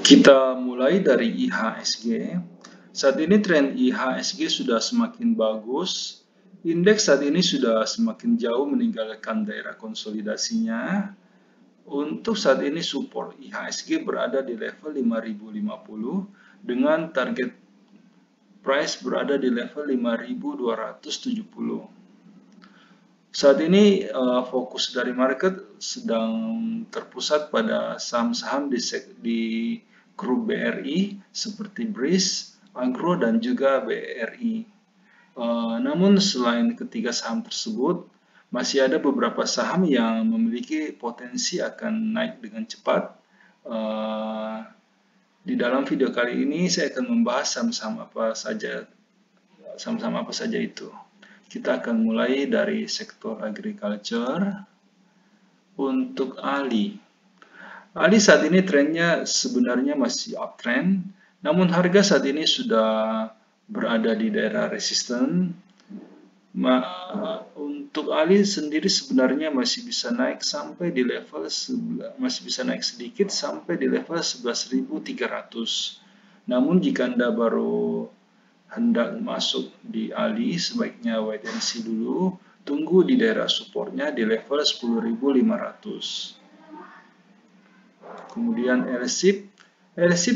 Kita mulai dari IHSG. Saat ini tren IHSG sudah semakin bagus. Indeks saat ini sudah semakin jauh meninggalkan daerah konsolidasinya. Untuk saat ini support IHSG berada di level 5050 dengan target price berada di level 5270. Saat ini fokus dari market sedang terpusat pada saham-saham di grup BRI seperti BRIS, Agro, dan juga BRI. Namun selain ketiga saham tersebut, masih ada beberapa saham yang memiliki potensi akan naik dengan cepat. Di dalam video kali ini saya akan membahas saham-saham apa saja itu. Kita akan mulai dari sektor agriculture. Untuk Ali saat ini trennya sebenarnya masih uptrend, namun harga saat ini sudah berada di daerah resisten. Untuk Ali sendiri sebenarnya masih bisa naik sampai di level sedikit sampai di level 11.300. Namun jika Anda baru hendak masuk di Ali, sebaiknya wait and see dulu, tunggu di daerah supportnya di level 10.500. Kemudian LSIP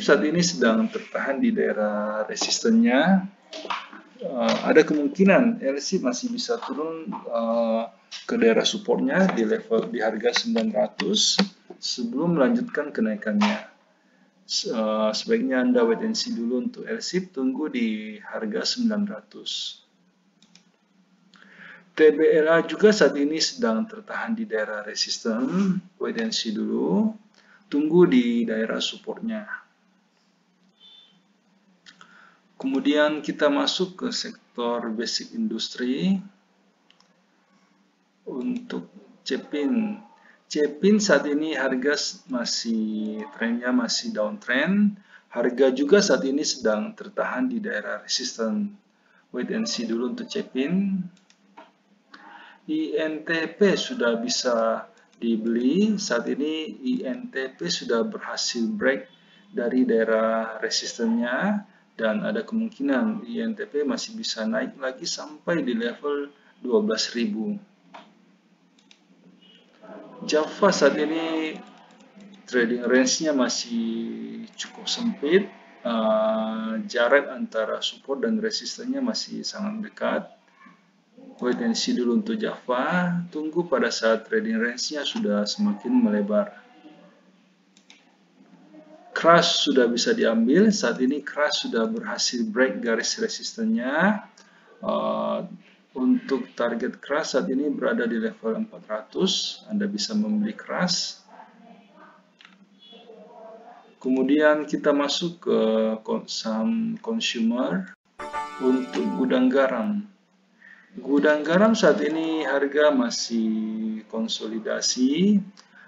saat ini sedang tertahan di daerah resistennya. Ada kemungkinan LSIP masih bisa turun ke daerah supportnya di harga 900 sebelum melanjutkan kenaikannya. Sebaiknya Anda wait and see dulu untuk LSIP, tunggu di harga 900. TBLA juga saat ini sedang tertahan di daerah resisten, wait and see dulu, tunggu di daerah supportnya. Kemudian kita masuk ke sektor basic industry. Untuk Cepin saat ini harga trennya masih downtrend. Harga juga saat ini sedang tertahan di daerah resisten. Wait and see dulu untuk Cepin. INTP sudah bisa dibeli. Saat ini INTP sudah berhasil break dari daerah resistennya dan ada kemungkinan INTP masih bisa naik lagi sampai di level 12.000. Java saat ini trading range-nya masih cukup sempit. Jarak antara support dan resistennya masih sangat dekat. Wait and see dulu untuk Java, tunggu pada saat trading range-nya sudah semakin melebar. Crush sudah bisa diambil, saat ini Crush sudah berhasil break garis resistennya. Untuk target Crush saat ini berada di level 400, Anda bisa membeli Crush. Kemudian kita masuk ke saham consumer. Untuk gudang garam. Gudang garam saat ini harga masih konsolidasi.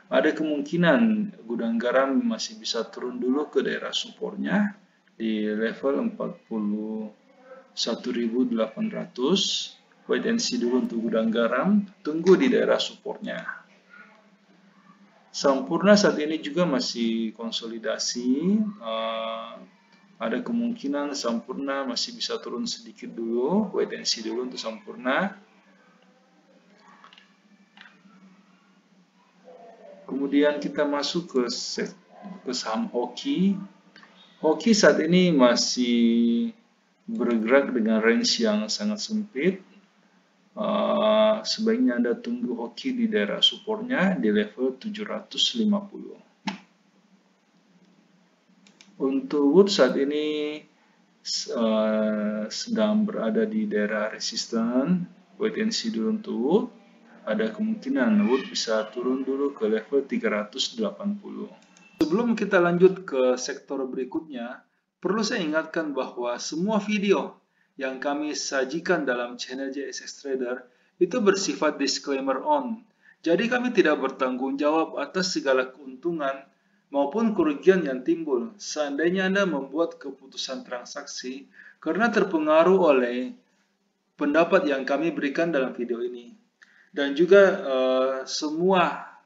Ada kemungkinan gudang garam masih bisa turun dulu ke daerah supportnya di level 41.800. Wait and see dulu untuk gudang garam, tunggu di daerah supportnya. Sampurna saat ini juga masih konsolidasi. Ada kemungkinan Sampurna masih bisa turun sedikit dulu. Wait and see dulu untuk Sampurna. Kemudian kita masuk ke saham Hoki. Hoki saat ini masih bergerak dengan range yang sangat sempit. Sebaiknya Anda tunggu Hoki di daerah supportnya di level 750. Untuk Wood saat ini sedang berada di daerah resisten. Wait and see dulu untuk Wood. Ada kemungkinan Wood bisa turun dulu ke level 380. Sebelum kita lanjut ke sektor berikutnya, perlu saya ingatkan bahwa semua video yang kami sajikan dalam channel JSX Trader itu bersifat disclaimer on. Jadi kami tidak bertanggung jawab atas segala keuntungan maupun kerugian yang timbul seandainya Anda membuat keputusan transaksi karena terpengaruh oleh pendapat yang kami berikan dalam video ini. Dan juga semua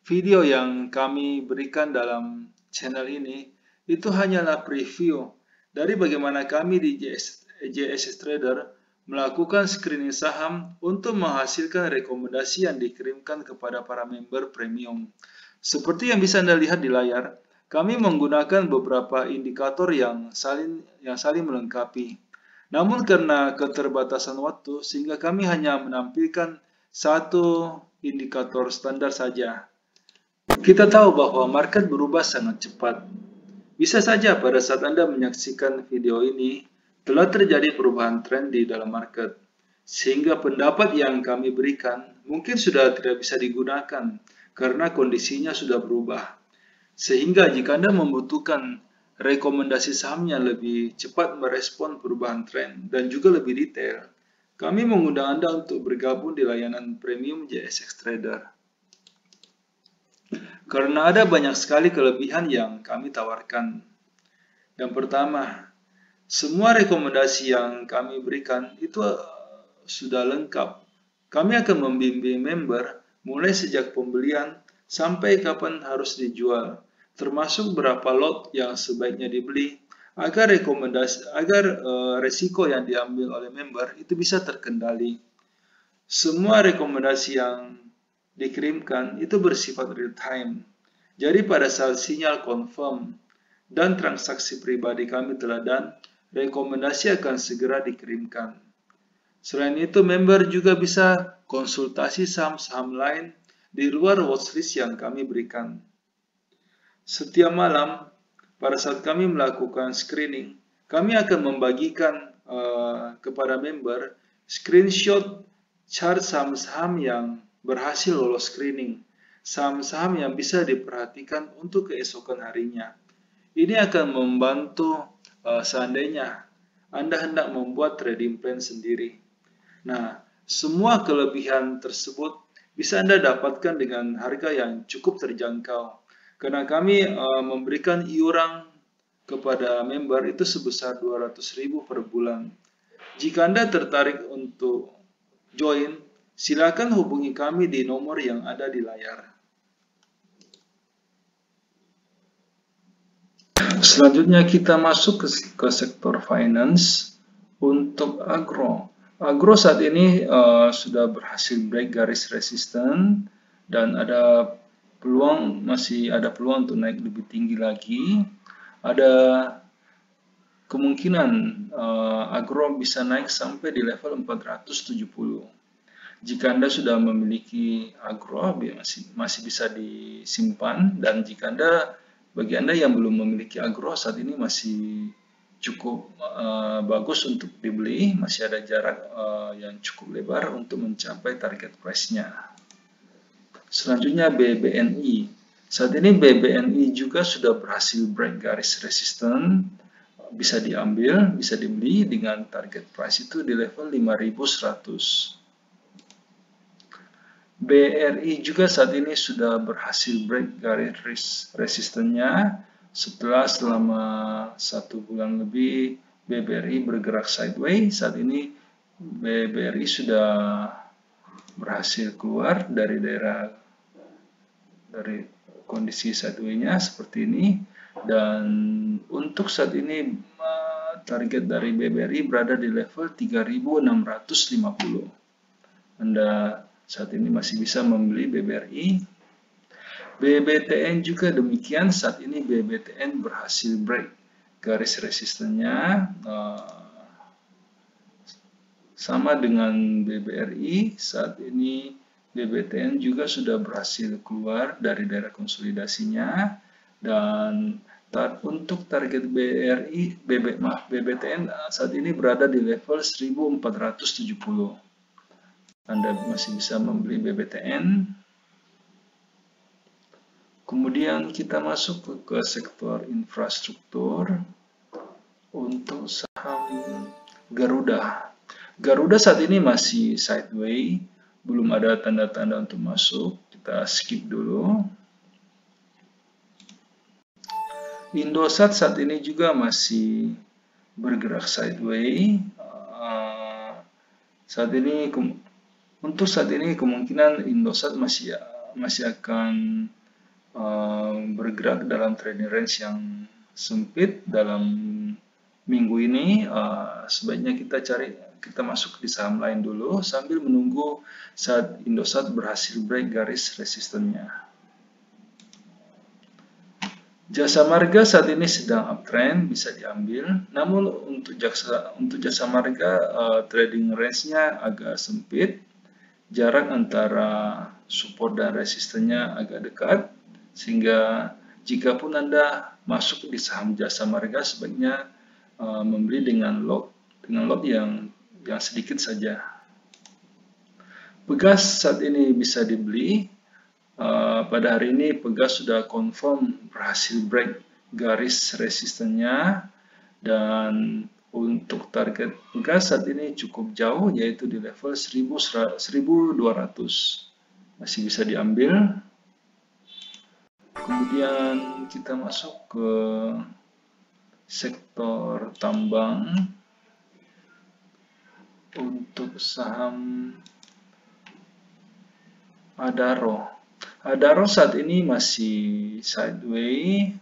video yang kami berikan dalam channel ini itu hanyalah preview dari bagaimana kami di JSS Trader melakukan screening saham untuk menghasilkan rekomendasi yang dikirimkan kepada para member premium. Seperti yang bisa Anda lihat di layar, kami menggunakan beberapa indikator yang saling melengkapi. Namun karena keterbatasan waktu, sehingga kami hanya menampilkan satu indikator standar saja. Kita tahu bahwa market berubah sangat cepat. Bisa saja pada saat Anda menyaksikan video ini, telah terjadi perubahan tren di dalam market, sehingga pendapat yang kami berikan mungkin sudah tidak bisa digunakan karena kondisinya sudah berubah. Sehingga jika Anda membutuhkan rekomendasi saham yang lebih cepat merespon perubahan tren dan juga lebih detail, kami mengundang Anda untuk bergabung di layanan premium JSX Trader. Karena ada banyak sekali kelebihan yang kami tawarkan. Yang pertama, semua rekomendasi yang kami berikan itu sudah lengkap. Kami akan membimbing member mulai sejak pembelian sampai kapan harus dijual, termasuk berapa lot yang sebaiknya dibeli agar resiko yang diambil oleh member itu bisa terkendali. Semua rekomendasi yang dikirimkan itu bersifat real time. Jadi pada saat sinyal confirm dan transaksi pribadi kami telah done, rekomendasi akan segera dikirimkan. Selain itu, member juga bisa konsultasi saham-saham lain di luar watchlist yang kami berikan. Setiap malam, pada saat kami melakukan screening, kami akan membagikan kepada member screenshot chart saham-saham yang berhasil lolos screening, saham-saham yang bisa diperhatikan untuk keesokan harinya. Ini akan membantu seandainya Anda hendak membuat trading plan sendiri. Nah, semua kelebihan tersebut bisa Anda dapatkan dengan harga yang cukup terjangkau. Karena kami memberikan iuran kepada member itu sebesar 200.000 per bulan. Jika Anda tertarik untuk join, silakan hubungi kami di nomor yang ada di layar. Selanjutnya kita masuk ke sektor finance untuk agro. Agro saat ini sudah berhasil break garis resisten dan masih ada peluang untuk naik lebih tinggi lagi. Ada kemungkinan agro bisa naik sampai di level 470. Jika Anda sudah memiliki agro, masih bisa disimpan, dan bagi Anda yang belum memiliki agro saat ini masih cukup bagus untuk dibeli, masih ada jarak yang cukup lebar untuk mencapai target price-nya. Selanjutnya BBNI. Saat ini BBNI juga sudah berhasil break garis resisten, bisa diambil, bisa dibeli dengan target price itu di level 5.100. BRI juga saat ini sudah berhasil break garis resistennya selama 1 bulan lebih BBRI bergerak sideways. Saat ini BBRI sudah berhasil keluar dari kondisi sideways-nya seperti ini, dan untuk saat ini target dari BBRI berada di level 3.650. Anda saat ini masih bisa membeli BBRI. BBTN juga demikian, saat ini BBTN berhasil break garis resistennya sama dengan BBRI. Saat ini BBTN juga sudah berhasil keluar dari daerah konsolidasinya, dan untuk target BBTN saat ini berada di level 1470. Anda masih bisa membeli BBTN. Kemudian kita masuk ke sektor infrastruktur untuk saham Garuda. Garuda saat ini masih sideways, belum ada tanda-tanda untuk masuk. Kita skip dulu. Indosat saat ini juga masih bergerak sideways. Untuk saat ini kemungkinan Indosat masih akan bergerak dalam trading range yang sempit dalam minggu ini, sebaiknya kita masuk di saham lain dulu sambil menunggu saat Indosat berhasil break garis resistennya. Jasa Marga saat ini sedang uptrend, bisa diambil. Namun untuk jasa marga trading range-nya agak sempit. Jarak antara support dan resistennya agak dekat, sehingga jika pun Anda masuk di saham jasa marga, sebaiknya membeli dengan lot yang sedikit saja. Pegas saat ini bisa dibeli. Pada hari ini Pegas sudah confirm berhasil break garis resistennya, dan untuk target Pegas saat ini cukup jauh, yaitu di level 1200. Masih bisa diambil. Kemudian kita masuk ke sektor tambang. Untuk saham Adaro. Adaro saat ini masih sideways.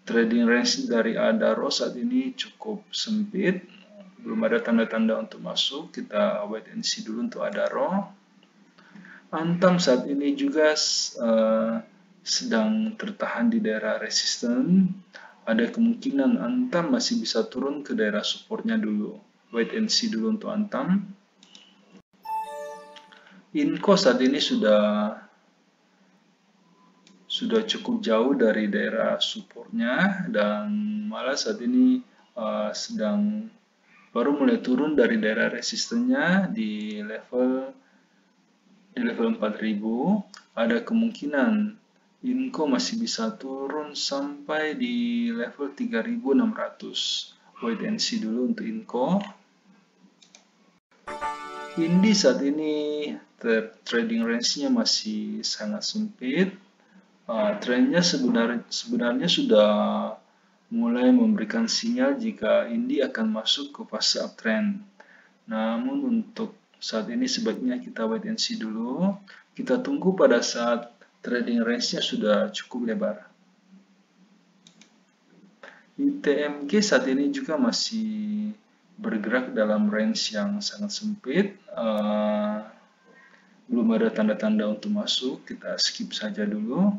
Trading range dari Adaro saat ini cukup sempit. Belum ada tanda-tanda untuk masuk. Kita wait and see dulu untuk Adaro. Antam saat ini juga sedang tertahan di daerah resisten. Ada kemungkinan Antam masih bisa turun ke daerah supportnya dulu. Wait and see dulu untuk Antam. Inco saat ini sudah cukup jauh dari daerah supportnya, dan malah saat ini baru mulai turun dari daerah resistennya di level 4000. Ada kemungkinan Inco masih bisa turun sampai di level 3600. Wait and see dulu untuk Inco. Indi saat ini trading range-nya masih sangat sempit. Trennya sebenarnya sudah mulai memberikan sinyal jika Indi akan masuk ke fase uptrend. Namun untuk saat ini sebaiknya kita wait and see dulu. Kita tunggu pada saat trading range-nya sudah cukup lebar. ITMG saat ini juga masih bergerak dalam range yang sangat sempit. Belum ada tanda-tanda untuk masuk, kita skip saja dulu.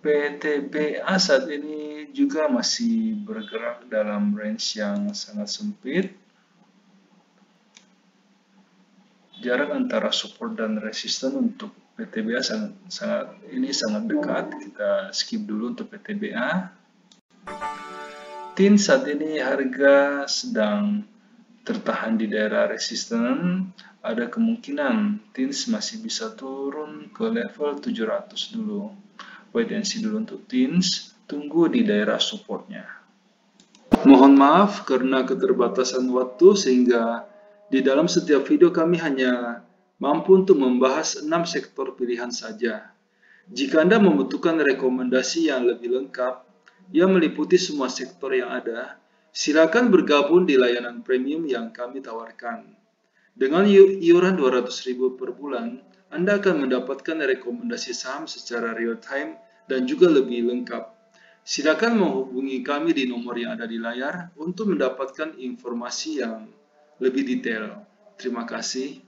PTBA saat ini juga masih bergerak dalam range yang sangat sempit. Jarak antara support dan resisten untuk PTBA sangat dekat. Kita skip dulu untuk PTBA. TIN saat ini harga sedang tertahan di daerah resisten. Ada kemungkinan TIN masih bisa turun ke level 700 dulu. Wait and see dulu untuk TIN, tunggu di daerah supportnya. Mohon maaf karena keterbatasan waktu, sehingga di dalam setiap video kami hanya mampu untuk membahas 6 sektor pilihan saja. Jika Anda membutuhkan rekomendasi yang lebih lengkap, yang meliputi semua sektor yang ada, silakan bergabung di layanan premium yang kami tawarkan. Dengan iuran 200.000 per bulan, Anda akan mendapatkan rekomendasi saham secara real time dan juga lebih lengkap. Silakan menghubungi kami di nomor yang ada di layar untuk mendapatkan informasi yang lebih detail. Terima kasih.